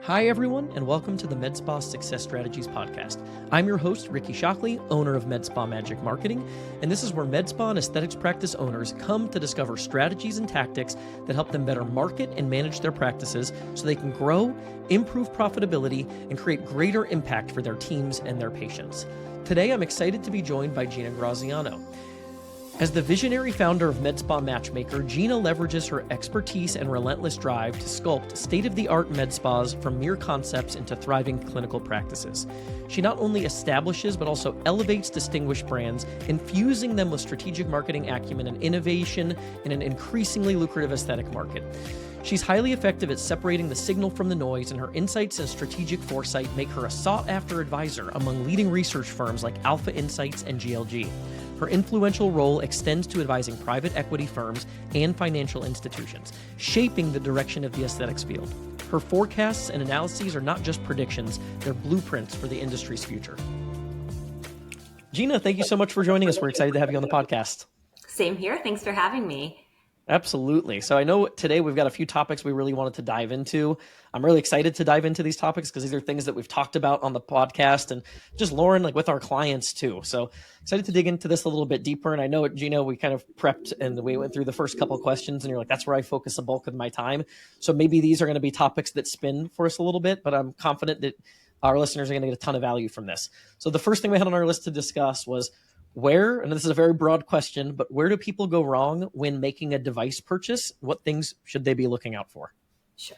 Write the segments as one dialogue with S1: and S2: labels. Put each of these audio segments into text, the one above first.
S1: Hi, everyone, and welcome to the Med Spa Success Strategies podcast. I'm your host, Ricky Shockley, owner of Med Spa Magic Marketing, and this is where med spa and aesthetics practice owners come to discover strategies and tactics that help them better market and manage their practices so they can grow, improve profitability, and create greater impact for their teams and their patients. Today, I'm excited to be joined by Gina Graziano. As the visionary founder of Med Spa Matchmaker, Gina leverages her expertise and relentless drive to sculpt state-of-the-art med spas from mere concepts into thriving clinical practices. She not only establishes but also elevates distinguished brands, infusing them with strategic marketing acumen and innovation in an increasingly lucrative aesthetic market. She's highly effective at separating the signal from the noise, and her insights and strategic foresight make her a sought-after advisor among leading research firms like Alpha Insights and GLG. Her influential role extends to advising private equity firms and financial institutions, shaping the direction of the aesthetics field. Her forecasts and analyses are not just predictions, they're blueprints for the industry's future. Gina, thank you so much for joining us. We're excited to have you on the podcast.
S2: Same here. Thanks for having me.
S1: Absolutely. So I know today we've got a few topics we really wanted to dive into. I'm really excited to dive into these topics because these are things that we've talked about on the podcast and just Lauren, like with our clients too. So excited to dig into this a little bit deeper. And I know, Gina, we kind of prepped and we went through the first couple of questions and you're like, that's where I focus the bulk of my time. So maybe these are going to be topics that spin for us a little bit, but I'm confident that our listeners are going to get a ton of value from this. So the first thing we had on our list to discuss was where, and this is a very broad question, but where do people go wrong when making a device purchase? What things should they be looking out for?
S2: Sure.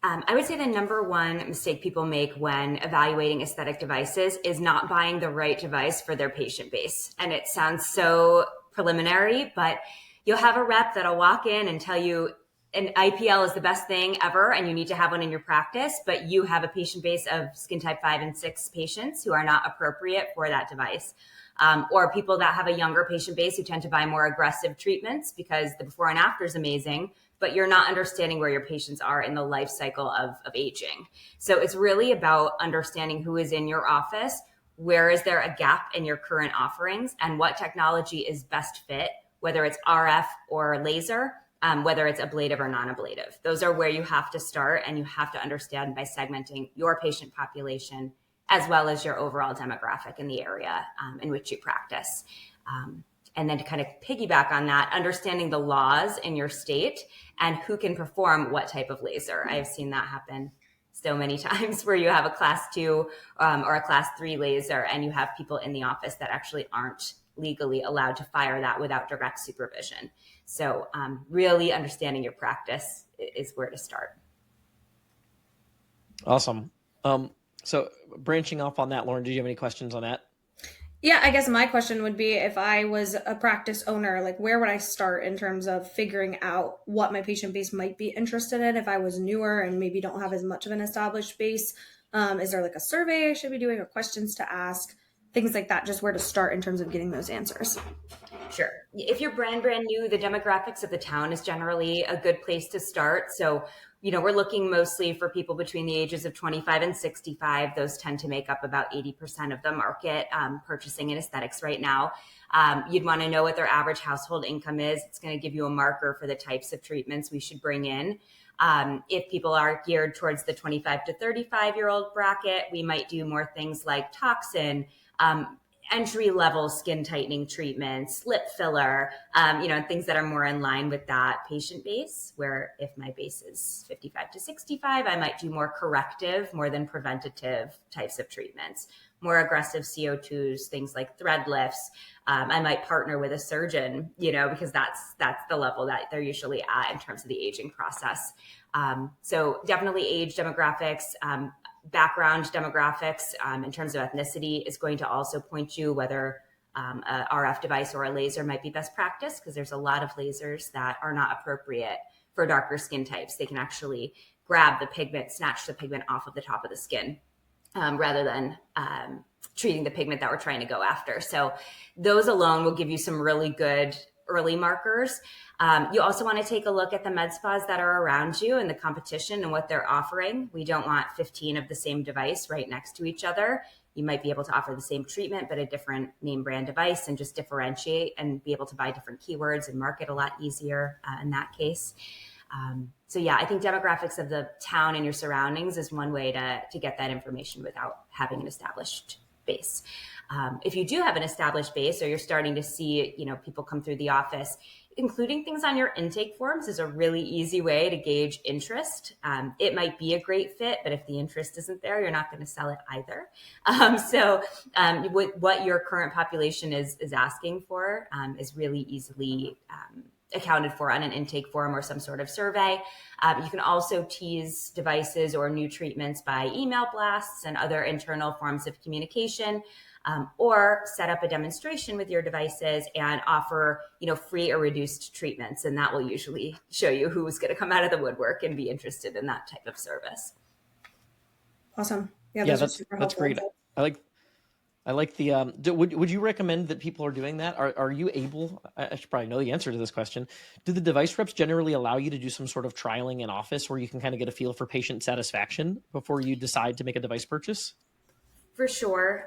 S2: I would say the number one mistake people make when evaluating aesthetic devices is not buying the right device for their patient base. And it sounds so preliminary, but you'll have a rep that'll walk in and tell you an IPL is the best thing ever and you need to have one in your practice, but you have a patient base of skin type 5 and 6 patients who are not appropriate for that device. Or people that have a younger patient base who tend to buy more aggressive treatments because the before and after is amazing, but you're not understanding where your patients are in the life cycle of aging. So it's really about understanding who is in your office, where is there a gap in your current offerings, and what technology is best fit, whether it's RF or laser, whether it's ablative or non-ablative. Those are where you have to start, and you have to understand by segmenting your patient population as well as your overall demographic in the area in which you practice. And then to kind of piggyback on that, understanding the laws in your state and who can perform what type of laser. I have seen that happen so many times where you have a class 2 or a class 3 laser and you have people in the office that actually aren't legally allowed to fire that without direct supervision. So really understanding your practice is where to start.
S1: Awesome. So branching off on that, Lauren, did you have any questions on that?
S3: Yeah, I guess my question would be if I was a practice owner, like where would I start in terms of figuring out what my patient base might be interested in if I was newer and maybe don't have as much of an established base? Is there like a survey I should be doing or questions to ask? Things like that, just where to start in terms of getting those answers.
S2: Sure. If you're brand new, the demographics of the town is generally a good place to start. So, we're looking mostly for people between the ages of 25 and 65. Those tend to make up about 80% of the market purchasing in aesthetics right now. You'd want to know what their average household income is. It's going to give you a marker for the types of treatments we should bring in. If people are geared towards the 25 to 35-year-old bracket, we might do more things like toxin, entry-level skin tightening treatments, lip filler, things that are more in line with that patient base, where if my base is 55 to 65, I might do more corrective, more than preventative types of treatments, more aggressive CO2s, things like thread lifts. I might partner with a surgeon, because that's the level that they're usually at in terms of the aging process. So definitely age demographics, background demographics in terms of ethnicity is going to also point you whether a RF device or a laser might be best practice, because there's a lot of lasers that are not appropriate for darker skin types. They can actually grab the pigment, snatch the pigment off of the top of the skin rather than treating the pigment that we're trying to go after. So those alone will give you some really good early markers. You also want to take a look at the med spas that are around you and the competition and what they're offering. We don't want 15 of the same device right next to each other. You might be able to offer the same treatment, but a different name brand device, and just differentiate and be able to buy different keywords and market a lot easier in that case. So yeah, I think demographics of the town and your surroundings is one way to get that information without having an established base. If you do have an established base, or you're starting to see, people come through the office, including things on your intake forms is a really easy way to gauge interest. It might be a great fit, but if the interest isn't there, you're not going to sell it either. What your current population is asking for is really easily accounted for on an intake form or some sort of survey. You can also tease devices or new treatments by email blasts and other internal forms of communication, or set up a demonstration with your devices and offer, free or reduced treatments. And that will usually show you who's going to come out of the woodwork and be interested in that type of service.
S3: Awesome.
S1: Yeah, that's great. I like the, would you recommend that people are doing that? Are you able, I should probably know the answer to this question. Do the device reps generally allow you to do some sort of trialing in office where you can kind of get a feel for patient satisfaction before you decide to make a device purchase?
S2: For sure.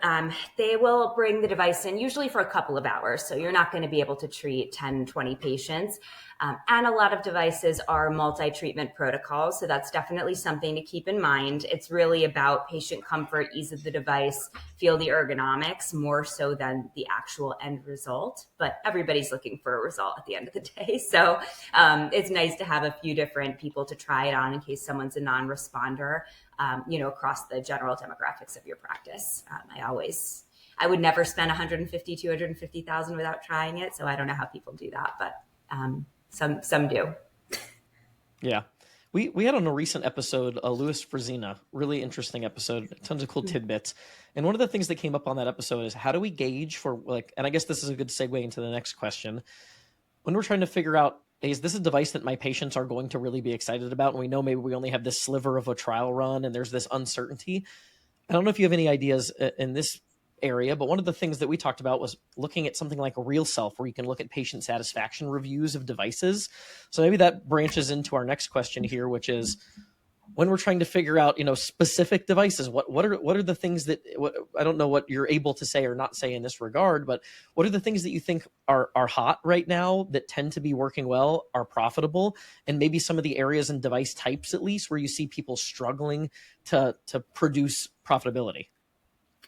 S2: They will bring the device in usually for a couple of hours. So you're not going to be able to treat 10, 20 patients. And a lot of devices are multi-treatment protocols. So that's definitely something to keep in mind. It's really about patient comfort, ease of the device, feel the ergonomics more so than the actual end result. But everybody's looking for a result at the end of the day. So it's nice to have a few different people to try it on in case someone's a non-responder, across the general demographics of your practice. I would never spend 150, 250,000 without trying it. So I don't know how people do that, but some do.
S1: Yeah. We had on a recent episode, Louis Frazina, really interesting episode, tons of cool tidbits. And one of the things that came up on that episode is how do we gauge for and I guess this is a good segue into the next question. When we're trying to figure out, is this a device that my patients are going to really be excited about? And we know maybe we only have this sliver of a trial run and there's this uncertainty. I don't know if you have any ideas in this area, but one of the things that we talked about was looking at something like a Real Self, where you can look at patient satisfaction reviews of devices. So maybe that branches into our next question here, which is when we're trying to figure out, specific devices, what are the things that, I don't know what you're able to say or not say in this regard, but what are the things that you think are hot right now that tend to be working well, are profitable, and maybe some of the areas and device types, at least, where you see people struggling to produce profitability?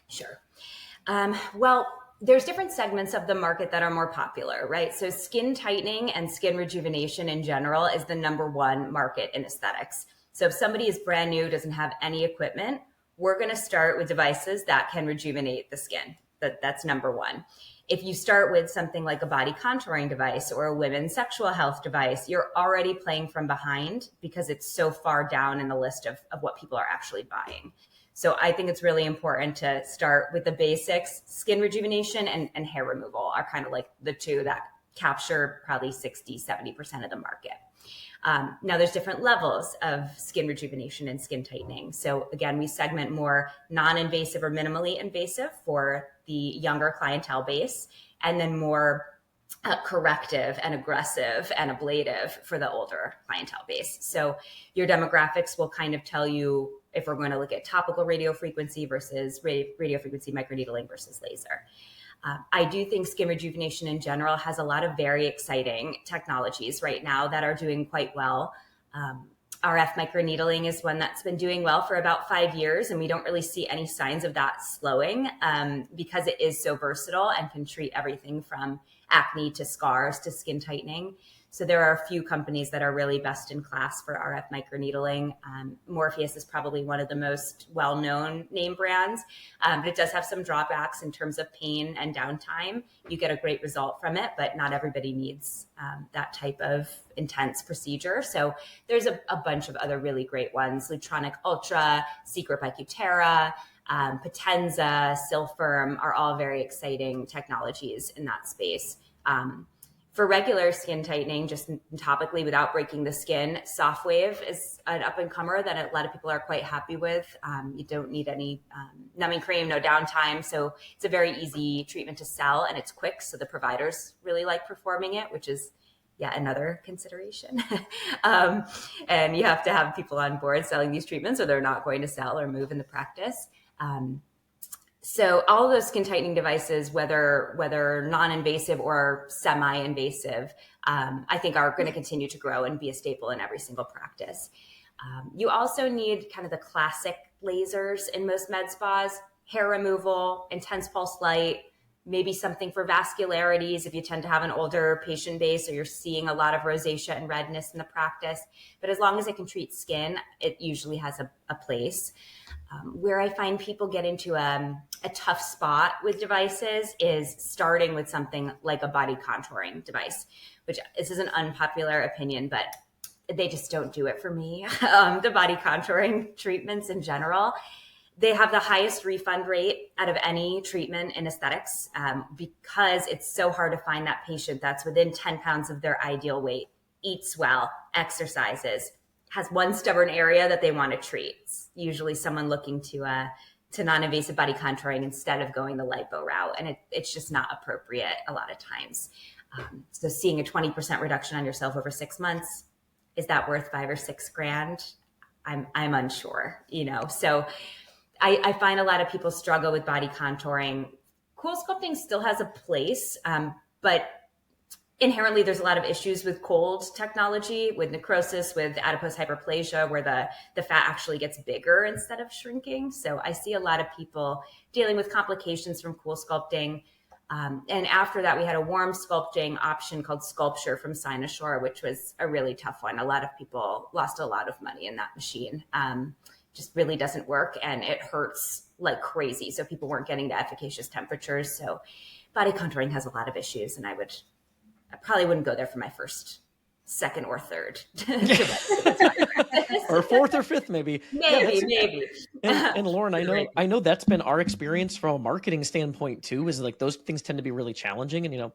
S2: Sure. Well, there's different segments of the market that are more popular, right? So skin tightening and skin rejuvenation in general is the number one market in aesthetics. So if somebody is brand new, doesn't have any equipment, we're going to start with devices that can rejuvenate the skin. That's number one. If you start with something like a body contouring device or a women's sexual health device, you're already playing from behind because it's so far down in the list of what people are actually buying. So I think it's really important to start with the basics. Skin rejuvenation and hair removal are kind of like the two that capture probably 60, 70% of the market. Now there's different levels of skin rejuvenation and skin tightening. So again, we segment more non-invasive or minimally invasive for the younger clientele base, and then more corrective and aggressive and ablative for the older clientele base. So your demographics will kind of tell you if we're going to look at topical radiofrequency versus radiofrequency microneedling versus laser. I do think skin rejuvenation in general has a lot of very exciting technologies right now that are doing quite well. RF microneedling is one that's been doing well for about 5 years, and we don't really see any signs of that slowing because it is so versatile and can treat everything from acne to scars to skin tightening. So there are a few companies that are really best in class for RF microneedling. Morpheus is probably one of the most well-known name brands, but it does have some drawbacks in terms of pain and downtime. You get a great result from it, but not everybody needs that type of intense procedure. So there's a bunch of other really great ones. Lutronic Ultra, Secret by Cutera, Potenza, Silfirm are all very exciting technologies in that space. For regular skin tightening, just topically without breaking the skin, SoftWave is an up-and-comer that a lot of people are quite happy with. You don't need any numbing cream, no downtime. So it's a very easy treatment to sell, and it's quick. So the providers really like performing it, which is yet another consideration. And you have to have people on board selling these treatments or they're not going to sell or move in the practice. So all of those skin tightening devices, whether non-invasive or semi-invasive, I think are going to continue to grow and be a staple in every single practice. You also need kind of the classic lasers in most med spas: hair removal, intense pulse light, maybe something for vascularities if you tend to have an older patient base or you're seeing a lot of rosacea and redness in the practice. But as long as it can treat skin, it usually has a place. Where I find people get into a tough spot with devices is starting with something like a body contouring device, which this is an unpopular opinion, but they just don't do it for me. The body contouring treatments in general, they have the highest refund rate out of any treatment in aesthetics because it's so hard to find that patient that's within 10 pounds of their ideal weight, eats well, exercises, has one stubborn area that they want to treat. It's usually someone looking to non-invasive body contouring instead of going the lipo route. And it's just not appropriate a lot of times. So seeing a 20% reduction on yourself over 6 months, is that worth $5 or $6 grand? I'm unsure, So I find a lot of people struggle with body contouring. Cool sculpting still has a place, but inherently there's a lot of issues with cold technology, with necrosis, with adipose hyperplasia, where the fat actually gets bigger instead of shrinking. So I see a lot of people dealing with complications from cool sculpting. And after that, we had a warm sculpting option called Sculpture from Cynosure, which was a really tough one. A lot of people lost a lot of money in that machine. Just really doesn't work, and it hurts like crazy. So people weren't getting to efficacious temperatures. So body contouring has a lot of issues, and I probably wouldn't go there for my first, second, or third.
S1: Or fourth or fifth, maybe.
S2: Maybe.
S1: And Lauren, I know that's been our experience from a marketing standpoint too, is like those things tend to be really challenging. And,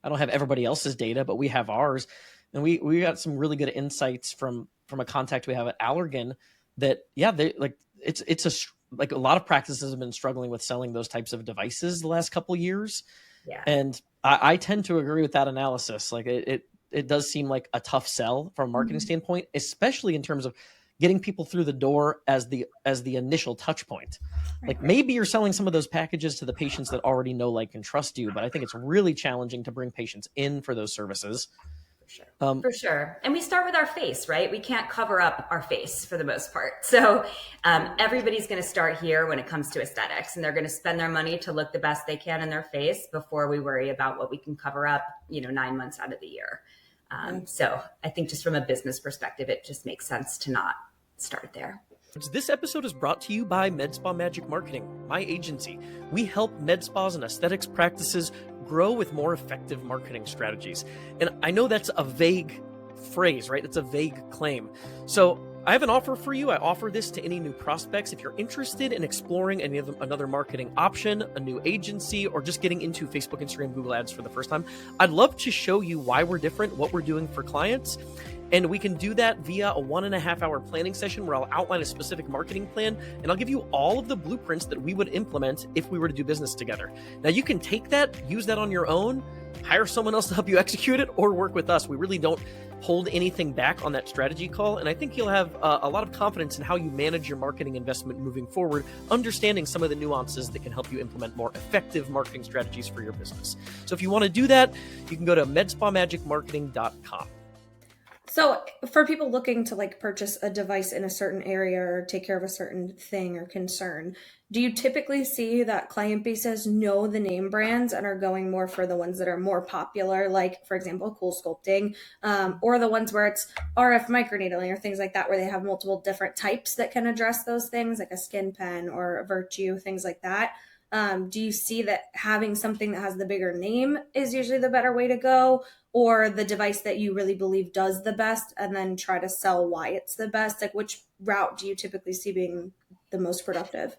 S1: I don't have everybody else's data, but we have ours. And we got some really good insights from a contact we have at Allergan that, they like, it's like a lot of practices have been struggling with selling those types of devices the last couple of years.
S2: Yeah.
S1: And I tend to agree with that analysis. Like it does seem like a tough sell from a marketing standpoint, especially in terms of getting people through the door as the initial touch point. Like maybe you're selling some of those packages to the patients that already know, like, and trust you, but I think it's really challenging to bring patients in for those services.
S2: For sure. And we start with our face, right? We can't cover up our face for the most part. So everybody's going to start here when it comes to aesthetics, and they're going to spend their money to look the best they can in their face before we worry about what we can cover up, 9 months out of the year. So I think just from a business perspective, it just makes sense to not start there.
S1: This episode is brought to you by Med Spa Magic Marketing, my agency. We help med spas and aesthetics practices grow with more effective marketing strategies. And I know that's a vague phrase, right? It's a vague claim. So I have an offer for you. I offer this to any new prospects. If you're interested in exploring another marketing option, a new agency, or just getting into Facebook, Instagram, Google Ads for the first time, I'd love to show you why we're different, what we're doing for clients. And we can do that via a 1.5 hour planning session where I'll outline a specific marketing plan, and I'll give you all of the blueprints that we would implement if we were to do business together. Now you can take that, use that on your own, hire someone else to help you execute it, or work with us. We really don't hold anything back on that strategy call. And I think you'll have a lot of confidence in how you manage your marketing investment moving forward, understanding some of the nuances that can help you implement more effective marketing strategies for your business. So if you want to do that, you can go to medspamagicmarketing.com.
S3: So for people looking to purchase a device in a certain area or take care of a certain thing or concern, do you typically see that client bases know the name brands and are going more for the ones that are more popular, like, for example, Cool Sculpting, or the ones where it's RF microneedling or things like that, where they have multiple different types that can address those things, like a Skin Pen or a Virtue, things like that? Do you see that having something that has the bigger name is usually the better way to go, or the device that you really believe does the best and then try to sell why it's the best? Like, which route do you typically see being the most productive?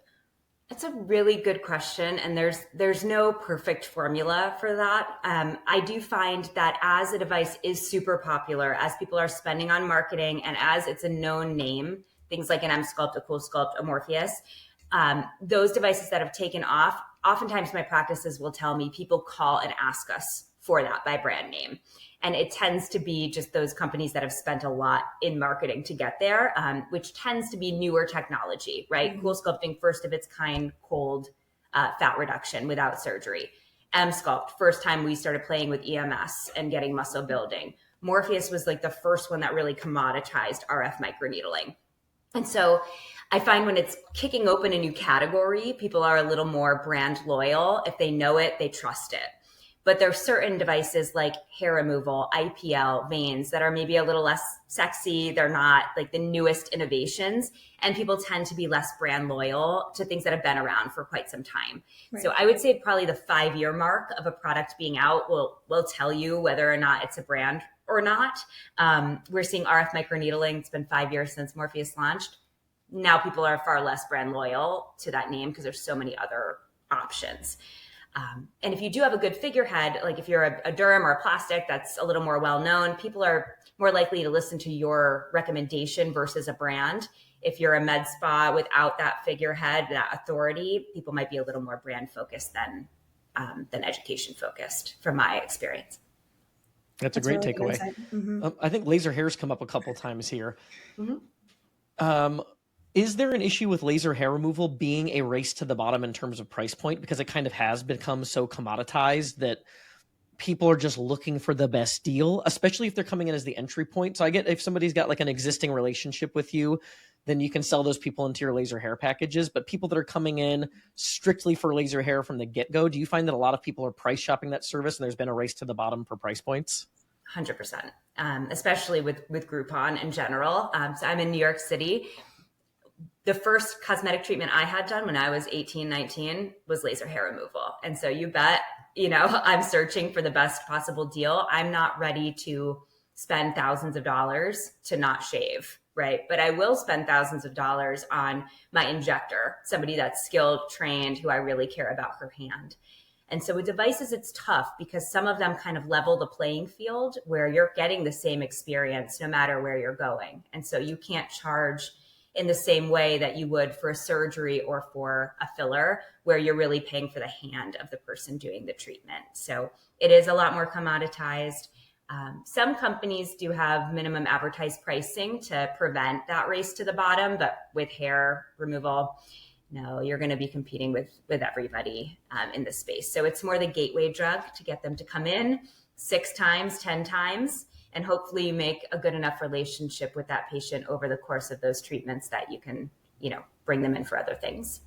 S2: That's a really good question. And there's no perfect formula for that. I do find that as a device is super popular, as people are spending on marketing, and as it's a known name, things like an M-Sculpt, a Cool Sculpt, a Morpheus, those devices that have taken off, oftentimes my practices will tell me people call and ask us for that by brand name. And it tends to be just those companies that have spent a lot in marketing to get there, which tends to be newer technology, right? Mm-hmm. Cool Sculpting, first of its kind cold fat reduction without surgery. M-Sculpt, first time we started playing with EMS and getting muscle building. Morpheus was like the first one that really commoditized RF microneedling. And so I find when it's kicking open a new category, people are a little more brand loyal. If they know it, they trust it. But there are certain devices like hair removal, IPL, veins that are maybe a little less sexy. They're not like the newest innovations. And people tend to be less brand loyal to things that have been around for quite some time. Right. So I would say probably the 5-year mark of a product being out will tell you whether or not it's a brand or not. We're seeing RF microneedling. It's been 5 years since Morpheus launched. Now people are far less brand loyal to that name because there's so many other options. And if you do have a good figurehead, like if you're a derm or a plastic that's a little more well-known, people are more likely to listen to your recommendation versus a brand. If you're a med spa without that figurehead, that authority, people might be a little more brand focused than education focused from my experience.
S1: That's a great really takeaway. Mm-hmm. I think laser hair's come up a couple times here. Mm-hmm. Is there an issue with laser hair removal being a race to the bottom in terms of price point? Because it kind of has become so commoditized that people are just looking for the best deal, especially if they're coming in as the entry point. So I get if somebody's got like an existing relationship with you, then you can sell those people into your laser hair packages. But people that are coming in strictly for laser hair from the get-go, do you find that a lot of people are price shopping that service and there's been a race to the bottom for price points?
S2: 100%, especially with Groupon in general. So I'm in New York City. The first cosmetic treatment I had done when I was 18, 19 was laser hair removal. And so you bet, I'm searching for the best possible deal. I'm not ready to spend thousands of dollars to not shave, right? But I will spend thousands of dollars on my injector, somebody that's skilled, trained, who I really care about her hand. And so with devices, it's tough because some of them kind of level the playing field where you're getting the same experience no matter where you're going. And so you can't charge in the same way that you would for a surgery or for a filler, where you're really paying for the hand of the person doing the treatment. So it is a lot more commoditized. Some companies do have minimum advertised pricing to prevent that race to the bottom, but with hair removal, no, you're going to be competing with everybody in the space. So it's more the gateway drug to get them to come in 6 times, 10 times, and hopefully you make a good enough relationship with that patient over the course of those treatments that you can, bring them in for other things.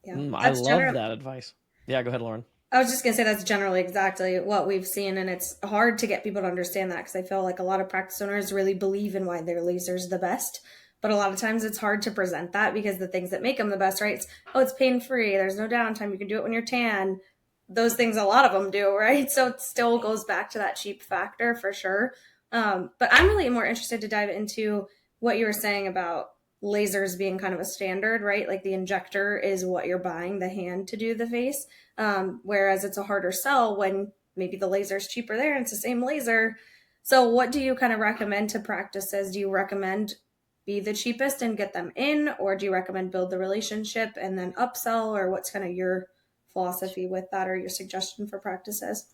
S3: Yeah,
S1: I love that advice. Yeah, go ahead, Lauren.
S3: I was just going to say that's generally exactly what we've seen. And it's hard to get people to understand that because I feel like a lot of practice owners really believe in why their laser's the best. But a lot of times it's hard to present that because the things that make them the best, right? It's pain-free. There's no downtime. You can do it when you're tan. Those things, a lot of them do, right? So it still goes back to that cheap factor for sure. But I'm really more interested to dive into what you were saying about lasers being kind of a standard, right? Like the injector is what you're buying, the hand to do the face. Whereas it's a harder sell when maybe the laser is cheaper there and it's the same laser. So what do you kind of recommend to practices? Do you recommend be the cheapest and get them in, or do you recommend build the relationship and then upsell, or what's kind of your philosophy with that or your suggestion for practices?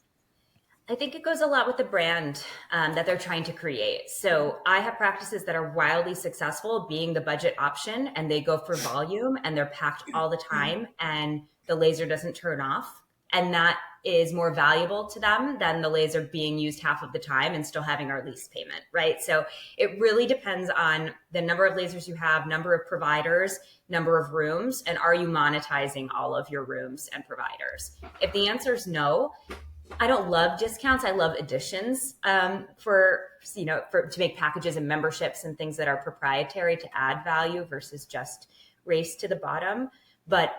S2: I think it goes a lot with the brand that they're trying to create. So I have practices that are wildly successful being the budget option, and they go for volume and they're packed all the time and the laser doesn't turn off. And that is more valuable to them than the laser being used half of the time and still having our lease payment, right? So it really depends on the number of lasers you have, number of providers, number of rooms, and are you monetizing all of your rooms and providers? If the answer is no, I don't love discounts. I love additions to make packages and memberships and things that are proprietary to add value versus just race to the bottom. But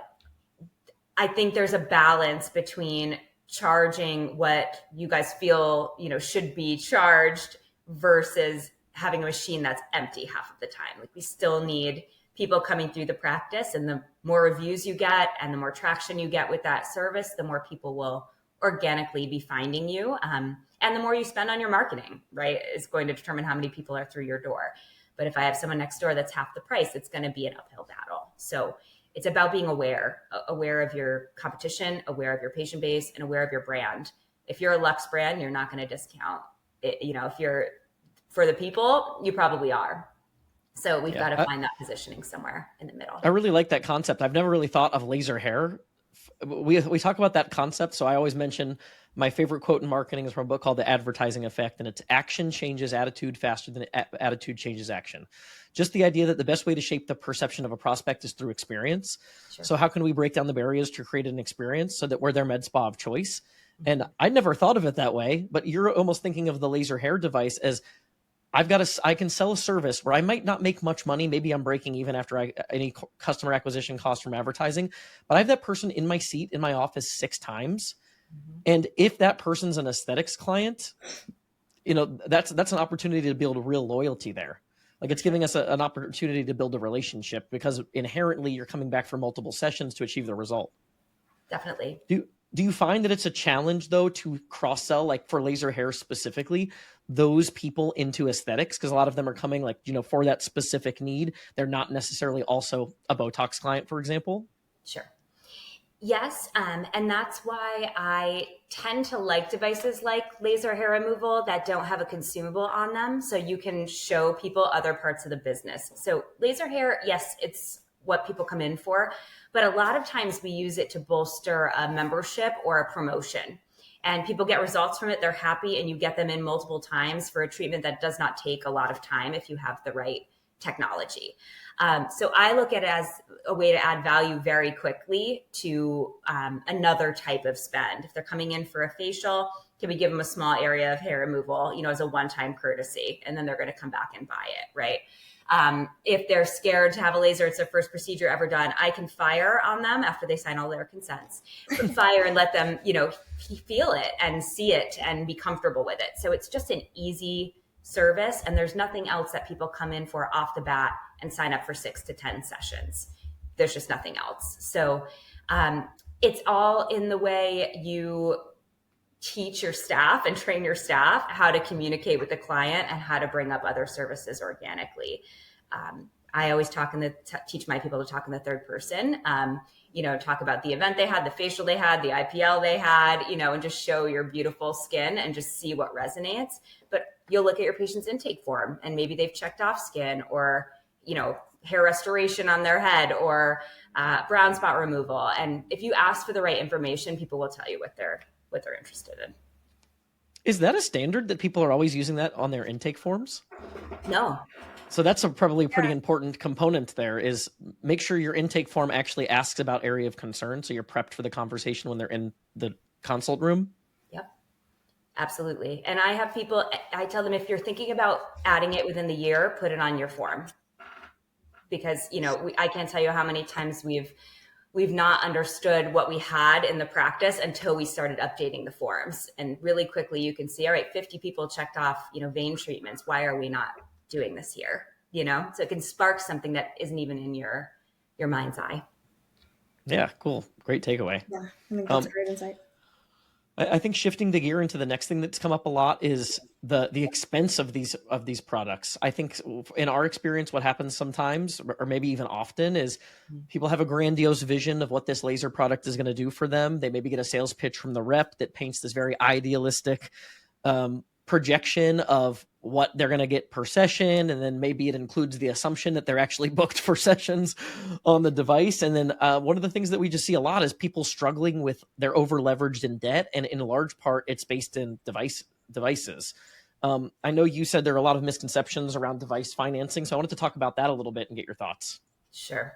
S2: I think there's a balance between charging what you guys feel, should be charged versus having a machine that's empty half of the time. Like we still need people coming through the practice, and the more reviews you get and the more traction you get with that service, the more people will organically be finding you. And the more you spend on your marketing, right, is going to determine how many people are through your door. But if I have someone next door that's half the price, it's going to be an uphill battle. So it's about being aware of your competition, aware of your patient base, and aware of your brand. If you're a Luxe brand, you're not going to discount it. If you're for the people, you probably are. So we've got to find that positioning somewhere in the middle.
S1: I really like that concept. I've never really thought of laser hair we talk about that concept. So I always mention my favorite quote in marketing is from a book called The Advertising Effect, and it's action changes attitude faster than attitude changes action. Just the idea that the best way to shape the perception of a prospect is through experience.
S2: Sure.
S1: So how can we break down the barriers to create an experience so that we're their med spa of choice? And I never thought of it that way, but you're almost thinking of the laser hair device as I can sell a service where I might not make much money. Maybe I'm breaking even after any customer acquisition cost from advertising, but I have that person in my seat in my office 6 times. And if that person's an aesthetics client, that's an opportunity to build real loyalty there. Like it's giving us an opportunity to build a relationship because inherently you're coming back for multiple sessions to achieve the result.
S2: Definitely.
S1: Do you find that it's a challenge though to cross sell, like for laser hair specifically, those people into aesthetics? Because a lot of them are coming for that specific need. They're not necessarily also a Botox client, for example.
S2: Sure. Yes. And that's why I tend to like devices like laser hair removal that don't have a consumable on them. So you can show people other parts of the business. So laser hair, yes, it's what people come in for, but a lot of times we use it to bolster a membership or a promotion. And people get results from it. They're happy, and you get them in multiple times for a treatment that does not take a lot of time if you have the right technology. So I look at it as a way to add value very quickly to another type of spend. If they're coming in for a facial, can we give them a small area of hair removal, as a one-time courtesy, and then they're going to come back and buy it, right? If they're scared to have a laser, it's their first procedure ever done, I can fire on them after they sign all their consents, but fire and let them, feel it and see it and be comfortable with it. So it's just an easy service, and there's nothing else that people come in for off the bat and sign up for 6 to 10 sessions. There's just nothing else. So it's all in the way you teach your staff and train your staff how to communicate with the client and how to bring up other services organically. I always teach my people to talk in the third person, talk about the event they had, the facial they had, the IPL they had, and just show your beautiful skin and just see what resonates. But you'll look at your patient's intake form and maybe they've checked off skin or, hair restoration on their head or brown spot removal. And if you ask for the right information, people will tell you what they're interested in.
S1: Is that a standard that people are always using that on their intake forms?
S2: No.
S1: So that's probably a pretty important component there is make sure your intake form actually asks about area of concern. So you're prepped for the conversation when they're in the consult room.
S2: Yep, absolutely. And I have people, I tell them, if you're thinking about adding it within the year, put it on your form. Because, I can't tell you how many times we've not understood what we had in the practice until we started updating the forms. And really quickly you can see, all right, 50 people checked off, vein treatments. Why are we not doing this here? So it can spark something that isn't even in your mind's eye.
S1: Yeah, cool. Great takeaway.
S3: Yeah, I think that's a great insight.
S1: I think shifting the gear into the next thing that's come up a lot is the expense of these products. I think in our experience, what happens sometimes, or maybe even often, is people have a grandiose vision of what this laser product is going to do for them. They maybe get a sales pitch from the rep that paints this very idealistic projection of what they're going to get per session. And then maybe it includes the assumption that they're actually booked for sessions on the device. And then one of the things that we just see a lot is people struggling with they're over leveraged in debt. And in large part, it's based in devices. I know you said there are a lot of misconceptions around device financing. So I wanted to talk about that a little bit and get your thoughts.
S2: Sure.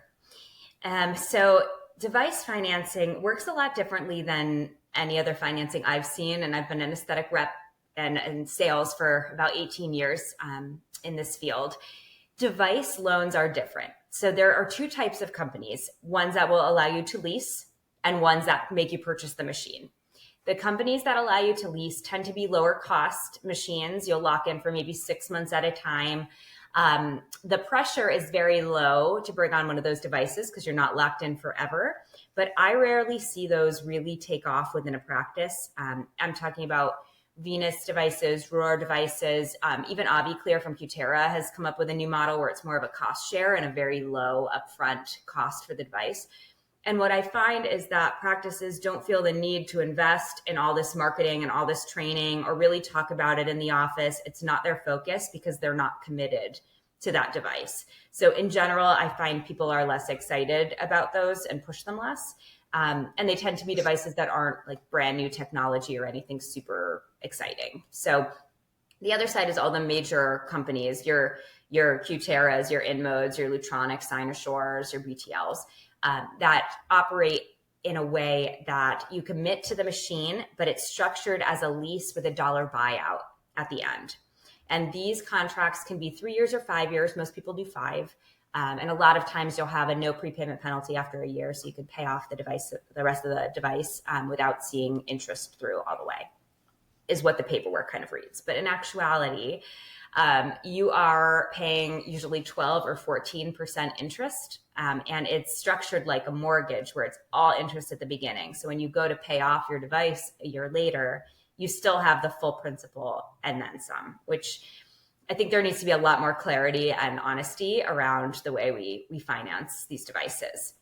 S2: So device financing works a lot differently than any other financing I've seen. And I've been an aesthetic rep and sales for about 18 years in this field. Device loans are different. So there are 2 types of companies, ones that will allow you to lease and ones that make you purchase the machine. The companies that allow you to lease tend to be lower cost machines. You'll lock in for maybe 6 months at a time. The pressure is very low to bring on one of those devices because you're not locked in forever. But I rarely see those really take off within a practice. I'm talking about Venus devices, Roar devices, even AviClear from Cutera has come up with a new model where it's more of a cost share and a very low upfront cost for the device. And what I find is that practices don't feel the need to invest in all this marketing and all this training or really talk about it in the office. It's not their focus because they're not committed to that device. So in general, I find people are less excited about those and push them less. And they tend to be devices that aren't like brand new technology or anything super exciting. So the other side is all the major companies, your Qteras, your InModes, your Lutronics, Cynosure's, your BTLs, that operate in a way that you commit to the machine, but it's structured as a lease with a dollar buyout at the end. And these contracts can be 3 years or 5 years. Most people do 5. And a lot of times you'll have a no prepayment penalty after a year. So you can pay off the rest of the device without seeing interest through all the way, is what the paperwork kind of reads. But in actuality, you are paying usually 12 or 14% interest. And it's structured like a mortgage where it's all interest at the beginning. So when you go to pay off your device a year later, you still have the full principal and then some, which I think there needs to be a lot more clarity and honesty around the way we finance these devices.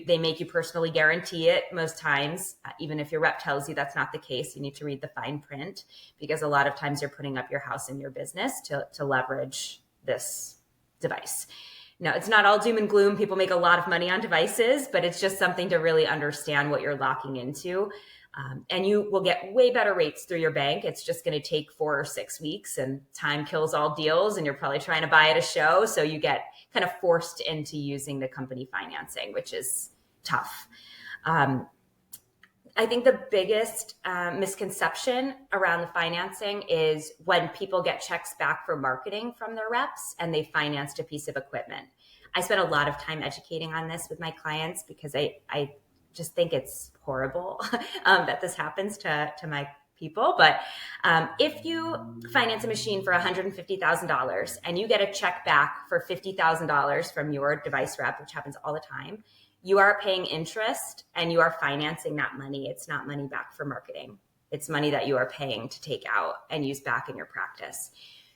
S2: They make you personally guarantee it most times. Even if your rep tells you that's not the case, you need to read the fine print, because a lot of times you're putting up your house and your business to leverage this device. Now, it's not all doom and gloom. People make a lot of money on devices, but it's just something to really understand what you're locking into. And you will get way better rates through your bank. It's just going to take 4 or 6 weeks, and time kills all deals. And you're probably trying to buy at a show. So you get kind of forced into using the company financing, which is tough. I think the biggest misconception around the financing is when people get checks back for marketing from their reps and they financed a piece of equipment. I spend a lot of time educating on this with my clients, because I just think it's horrible that this happens to my people. But if you finance a machine for $150,000 and you get a check back for $50,000 from your device rep, which happens all the time, you are paying interest and you are financing that money. It's not money back for marketing. It's money that you are paying to take out and use back in your practice.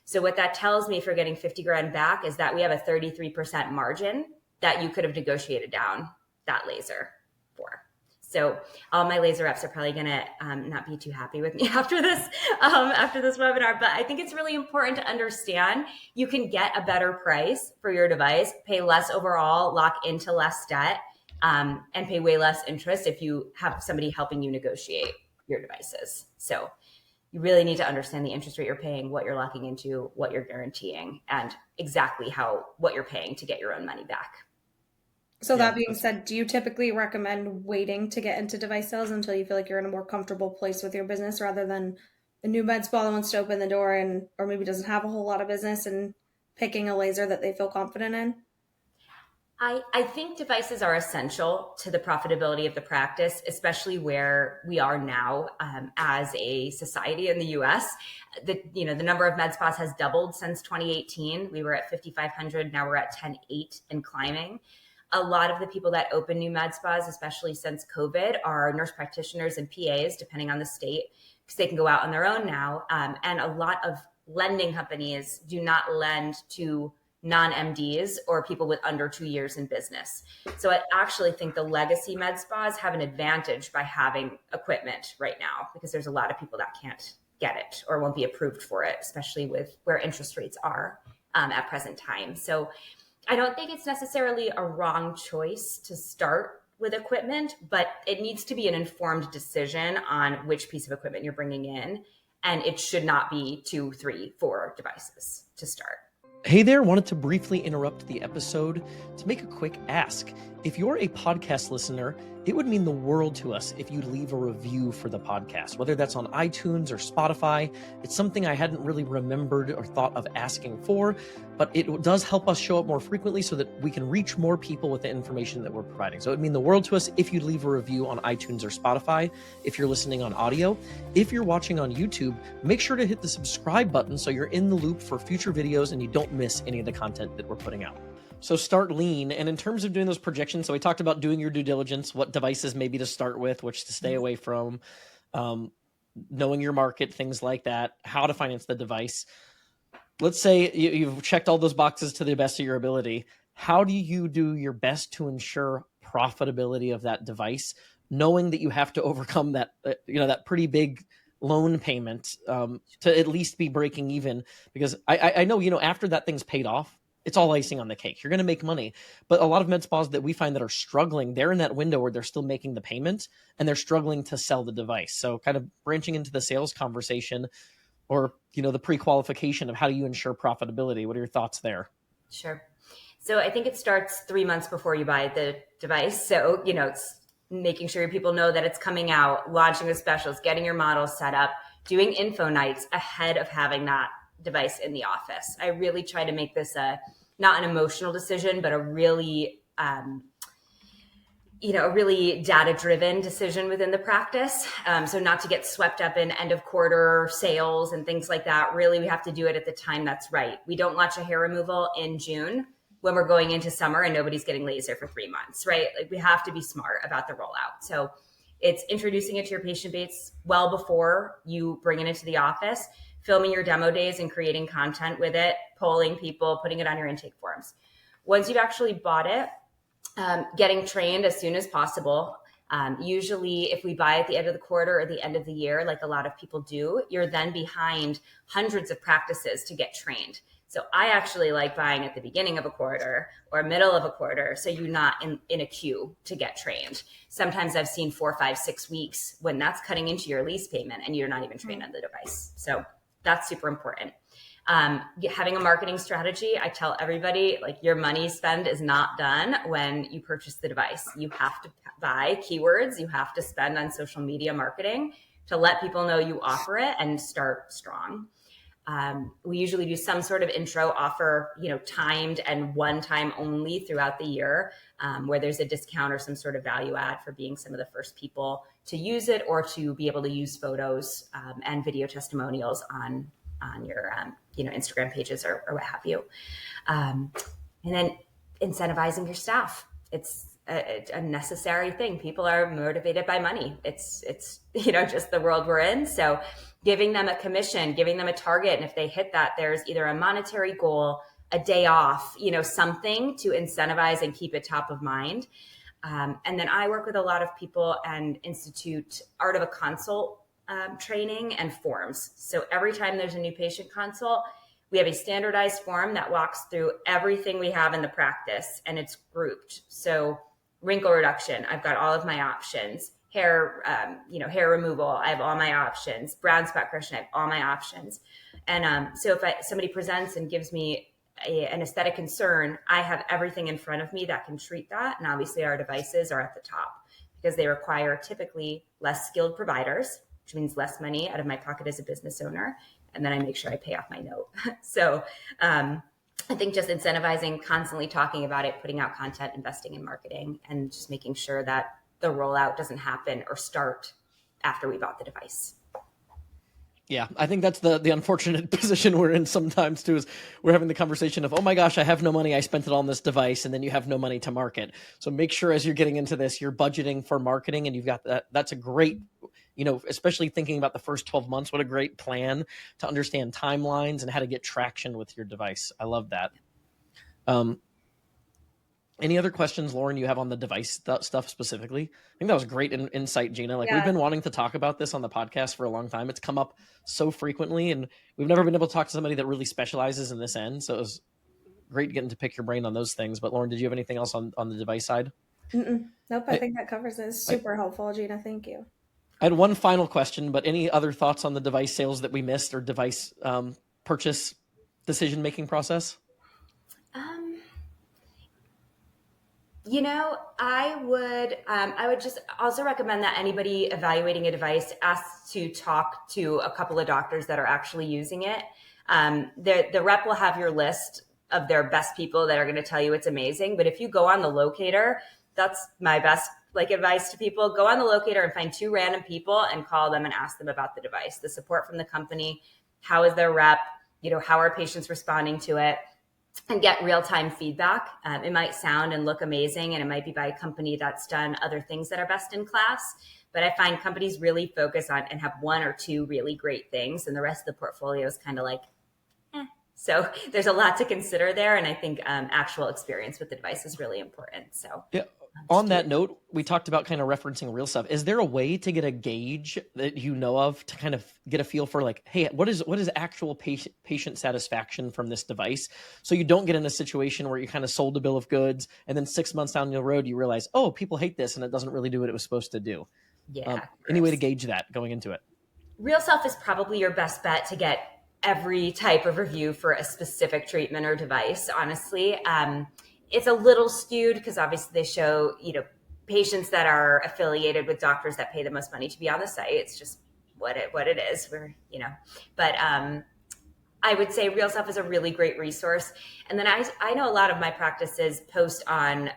S2: So what that tells me for getting 50 grand back is that we have a 33% margin that you could have negotiated down that laser for. So all my laser reps are probably going to not be too happy with me after this webinar, but I think it's really important to understand you can get a better price for your device, pay less overall, lock into less debt, and pay way less interest if you have somebody helping you negotiate your devices. So you really need to understand the interest rate you're paying, what you're locking into, what you're guaranteeing, and exactly what you're paying to get your own money back.
S3: So that being said, do you typically recommend waiting to get into device sales until you feel like you're in a more comfortable place with your business, rather than a new med spa that wants to open the door or maybe doesn't have a whole lot of business and picking a laser that they feel confident in?
S2: I think devices are essential to the profitability of the practice, especially where we are now as a society in the US. The number of med spas has doubled since 2018. We were at 5,500. Now we're at 10,800 and climbing. A lot of the people that open new med spas, especially since COVID, are nurse practitioners and PAs, depending on the state, because they can go out on their own now. And a lot of lending companies do not lend to non-MDs or people with under 2 years in business. So I actually think the legacy med spas have an advantage by having equipment right now, because there's a lot of people that can't get it or won't be approved for it, especially with where interest rates are at present time. So I don't think it's necessarily a wrong choice to start with equipment, but it needs to be an informed decision on which piece of equipment you're bringing in. And it should not be 2, 3, 4 devices to start.
S1: Hey there, wanted to briefly interrupt the episode to make a quick ask. If you're a podcast listener, it would mean the world to us if you leave a review for the podcast, whether that's on iTunes or Spotify. It's something I hadn't really remembered or thought of asking for, but it does help us show up more frequently so that we can reach more people with the information that we're providing. So it would mean the world to us if you leave a review on iTunes or Spotify, if you're listening on audio. If you're watching on YouTube, make sure to hit the subscribe button so you're in the loop for future videos and you don't miss any of the content that we're putting out. So start lean. And in terms of doing those projections, so we talked about doing your due diligence, what devices maybe to start with, which to stay away from, knowing your market, things like that, how to finance the device. Let's say you've checked all those boxes to the best of your ability. How do you do your best to ensure profitability of that device, knowing that you have to overcome that, that pretty big loan payment to at least be breaking even? Because I know, after that thing's paid off, it's all icing on the cake. You're going to make money. But a lot of med spas that we find that are struggling, they're in that window where they're still making the payment and they're struggling to sell the device. So kind of branching into the sales conversation, or, the pre-qualification of how do you ensure profitability? What are your thoughts there?
S2: Sure. So I think it starts 3 months before you buy the device. So, it's making sure people know that it's coming out, launching the specials, getting your models set up, doing info nights ahead of having that device in the office. I really try to make this not an emotional decision, but a really, a really data-driven decision within the practice. So not to get swept up in end of quarter sales and things like that. Really, we have to do it at the time that's right. We don't launch a hair removal in June when we're going into summer and nobody's getting laser for 3 months, right? Like, we have to be smart about the rollout. So it's introducing it to your patient base well before you bring it into the office, filming your demo days and creating content with it, polling people, putting it on your intake forms. Once you've actually bought it, getting trained as soon as possible. Usually if we buy at the end of the quarter or the end of the year, like a lot of people do, you're then behind hundreds of practices to get trained. So I actually like buying at the beginning of a quarter or middle of a quarter, so you're not in a queue to get trained. Sometimes I've seen 4, 5, 6 weeks when that's cutting into your lease payment and you're not even trained on the device. So that's super important. Having a marketing strategy, I tell everybody, like, your money spend is not done when you purchase the device. You have to buy keywords. You have to spend on social media marketing to let people know you offer it and start strong. We usually do some sort of intro offer, timed and one time only throughout the year, where there's a discount or some sort of value add for being some of the first people to use it, or to be able to use photos and video testimonials on your Instagram pages or what have you. And then incentivizing your staff. It's a necessary thing. People are motivated by money. It's just the world we're in. So giving them a commission, giving them a target. And if they hit that, there's either a monetary goal, a day off, something to incentivize and keep it top of mind. And then I work with a lot of people and institute Art of a Consult training and forms. So every time there's a new patient consult, we have a standardized form that walks through everything we have in the practice, and it's grouped. So wrinkle reduction, I've got all of my options. Hair, hair removal, I have all my options. Brown spot correction, I have all my options. And so if somebody presents and gives me an aesthetic concern, I have everything in front of me that can treat that. And obviously our devices are at the top because they require typically less skilled providers, which means less money out of my pocket as a business owner. And then I make sure I pay off my note. So I think just incentivizing, constantly talking about it, putting out content, investing in marketing, and just making sure that the rollout doesn't happen or start after we bought the device.
S1: Yeah, I think that's the unfortunate position we're in sometimes too, is we're having the conversation of, oh my gosh, I have no money, I spent it on this device, and then you have no money to market. So make sure as you're getting into this, you're budgeting for marketing, and you've got that. That's a great, especially thinking about the first 12 months, what a great plan to understand timelines and how to get traction with your device. I love that. Any other questions, Lauren, you have on the device stuff specifically? I think that was great insight, Gina. We've been wanting to talk about this on the podcast for a long time. It's come up so frequently, and we've never been able to talk to somebody that really specializes in this end. So it was great getting to pick your brain on those things. But Lauren, did you have anything else on the device side?
S3: Nope, I think that covers it. It's super helpful, Gina. Thank you.
S1: I had one final question, but any other thoughts on the device sales that we missed, or device purchase decision-making process?
S2: I would just also recommend that anybody evaluating a device asks to talk to a couple of doctors that are actually using it. The rep will have your list of their best people that are going to tell you it's amazing. But if you go on the locator, that's my best advice to people. Go on the locator and find 2 random people and call them and ask them about the device, the support from the company, how is their rep, how are patients responding to it, and get real-time feedback. It might sound and look amazing, and it might be by a company that's done other things that are best in class. But I find companies really focus on and have 1 or 2 really great things, and the rest of the portfolio is kind of like, eh. So there's a lot to consider there, and I think actual experience with the device is really important. So
S1: yeah, on that note, we talked about kind of referencing real stuff. Is there a way to get a gauge that you know of to kind of get a feel for like, hey, what is actual patient satisfaction from this device? So you don't get in a situation where you kind of sold a bill of goods and then 6 months down the road, you realize, oh, people hate this and it doesn't really do what it was supposed to do.
S2: Yeah.
S1: Any way to gauge that going into it?
S2: Real Self is probably your best bet to get every type of review for a specific treatment or device, honestly. It's a little skewed because obviously they show, patients that are affiliated with doctors that pay the most money to be on the site. It's just what it is. But I would say Real Self is a really great resource. And then I know a lot of my practices post on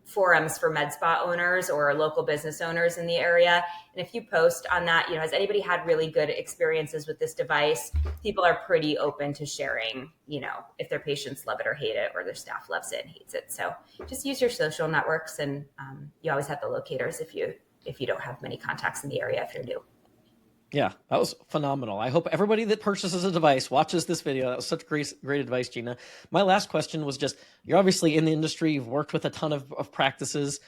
S2: forums for med spa owners or local business owners in the area. And if you post on that, has anybody had really good experiences with this device? People are pretty open to sharing, if their patients love it or hate it, or their staff loves it and hates it. So just use your social networks, and you always have the locators if you don't have many contacts in the area if you're new.
S1: Yeah, that was phenomenal. I hope everybody that purchases a device watches this video. That was such great advice, Gina. My last question was just, you're obviously in the industry, you've worked with a ton of practices.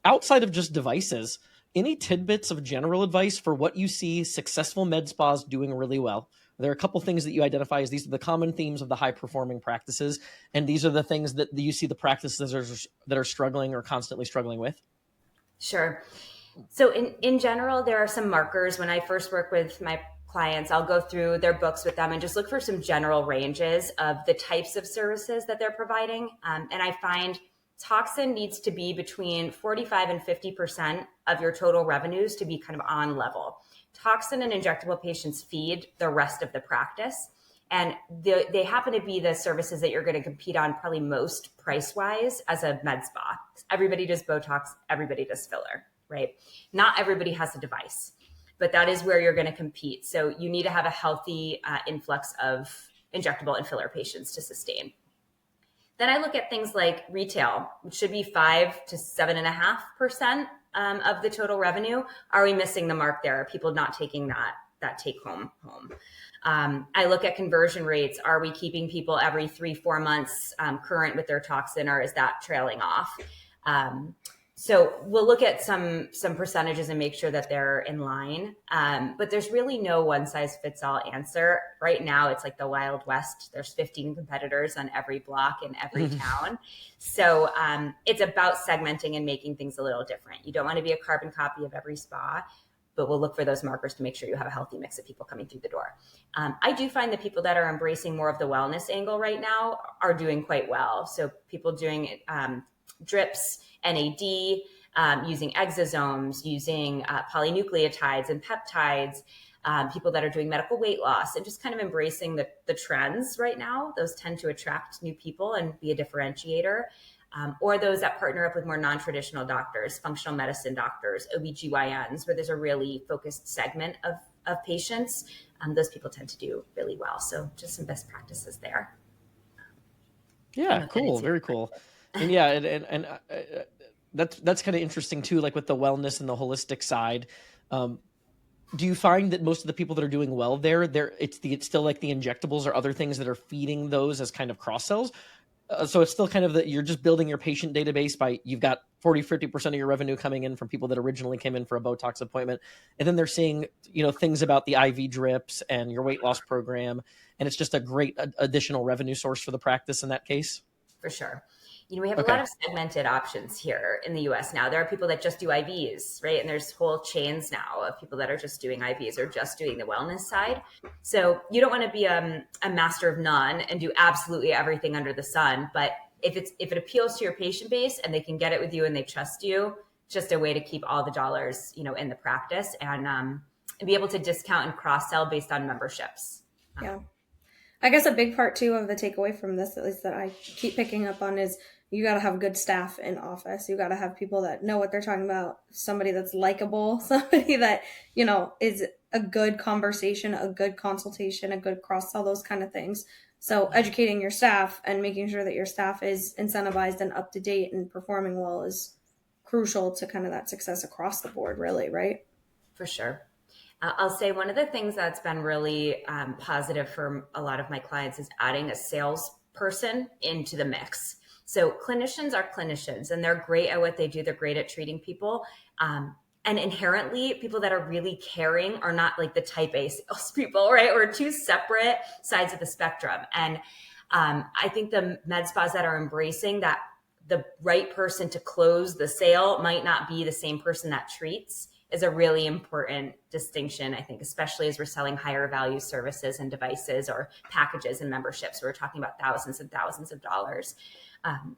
S1: Outside of just devices, any tidbits of general advice for what you see successful med spas doing really well? There are a couple things that you identify as these are the common themes of the high-performing practices, and these are the things that you see the practices that are struggling or constantly struggling with?
S2: Sure. So in general, there are some markers. When I first work with my clients, I'll go through their books with them and just look for some general ranges of the types of services that they're providing. And I find toxin needs to be between 45 and 50% of your total revenues to be kind of on level. Toxin and injectable patients feed the rest of the practice. And they happen to be the services that you're going to compete on probably most price-wise as a med spa. Everybody does Botox, everybody does filler. Right? Not everybody has a device, but that is where you're going to compete. So you need to have a healthy influx of injectable and filler patients to sustain. Then I look at things like retail, which should be 5 to 7.5% of the total revenue. Are we missing the mark there? Are people not taking that take home? I look at conversion rates. Are we keeping people every 3-4 months current with their toxin, or is that trailing off? So we'll look at some percentages and make sure that they're in line. But there's really no one size fits all answer. Right now, it's like the Wild West. There's 15 competitors on every block in every town. So it's about segmenting and making things a little different. You don't want to be a carbon copy of every spa, but we'll look for those markers to make sure you have a healthy mix of people coming through the door. I do find that people that are embracing more of the wellness angle right now are doing quite well. So people doing drips, NAD, using exosomes, using polynucleotides and peptides, people that are doing medical weight loss, and just kind of embracing the trends right now. Those tend to attract new people and be a differentiator. Or those that partner up with more non-traditional doctors, functional medicine doctors, OBGYNs, where there's a really focused segment of patients. Those people tend to do really well. So just some best practices there.
S1: Yeah, cool. Very cool. And yeah, and that's kind of interesting too, like with the wellness and the holistic side. Do you find that most of the people that are doing well there, it's still like the injectables or other things that are feeding those as kind of cross sells? So it's still kind of you're just building your patient database by you've got 40-50% of your revenue coming in from people that originally came in for a Botox appointment. And then they're seeing, things about the IV drips and your weight loss program. And it's just a great additional revenue source for the practice in that case.
S2: For sure. We have a lot of segmented options here in the US now. There are people that just do IVs, right? And there's whole chains now of people that are just doing IVs or just doing the wellness side. So you don't want to be a master of none and do absolutely everything under the sun. But if it appeals to your patient base and they can get it with you and they trust you, it's just a way to keep all the dollars, in the practice and be able to discount and cross sell based on memberships.
S3: Yeah. I guess a big part too of the takeaway from this, at least that I keep picking up on, is you got to have good staff in office. You got to have people that know what they're talking about, somebody that's likable, somebody that, is a good conversation, a good consultation, a good cross sell, those kind of things. So educating your staff and making sure that your staff is incentivized and up to date and performing well is crucial to kind of that success across the board, really, right?
S2: For sure. I'll say one of the things that's been really positive for a lot of my clients is adding a salesperson into the mix. So clinicians are clinicians, and they're great at what they do. They're great at treating people. And inherently, people that are really caring are not like the type A salespeople, right? Or two separate sides of the spectrum. And I think the med spas that are embracing that the right person to close the sale might not be the same person that treats is a really important distinction, I think, especially as we're selling higher value services and devices or packages and memberships. We're talking about thousands and thousands of dollars.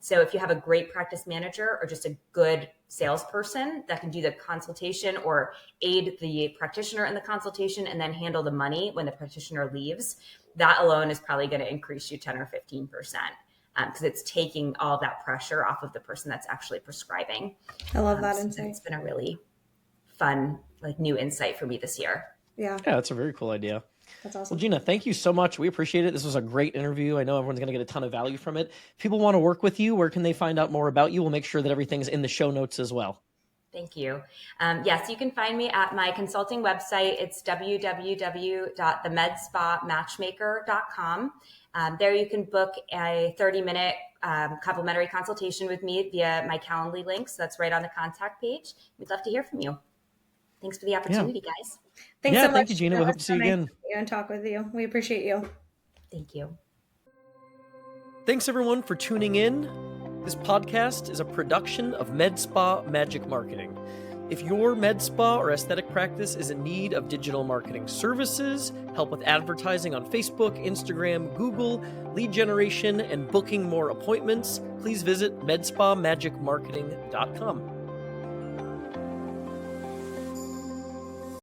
S2: So if you have a great practice manager or just a good salesperson that can do the consultation or aid the practitioner in the consultation and then handle the money when the practitioner leaves, that alone is probably going to increase you 10 or 15%. Because it's taking all that pressure off of the person that's actually prescribing.
S3: I love that insight.
S2: It's been a really fun, like, new insight for me this year.
S3: Yeah,
S1: that's a very cool idea.
S3: That's awesome.
S1: Well, Gina, thank you so much. We appreciate it. This was a great interview. I know everyone's going to get a ton of value from it. If people want to work with you, where can they find out more about you? We'll make sure that everything's in the show notes as well.
S2: Thank you. Yes, you can find me at my consulting website. It's www.themedspamatchmaker.com. There you can book a 30-minute complimentary consultation with me via my Calendly link. So that's right on the contact page. We'd love to hear from you. Thanks for the opportunity, guys.
S3: Thanks so much.
S1: Thank you, Gina. We'll hope to see you again.
S3: And talk with you. We appreciate you.
S2: Thank you.
S1: Thanks, everyone, for tuning in. This podcast is a production of Med Spa Magic Marketing. If your med spa or aesthetic practice is in need of digital marketing services, help with advertising on Facebook, Instagram, Google, lead generation, and booking more appointments, please visit medspamagicmarketing.com.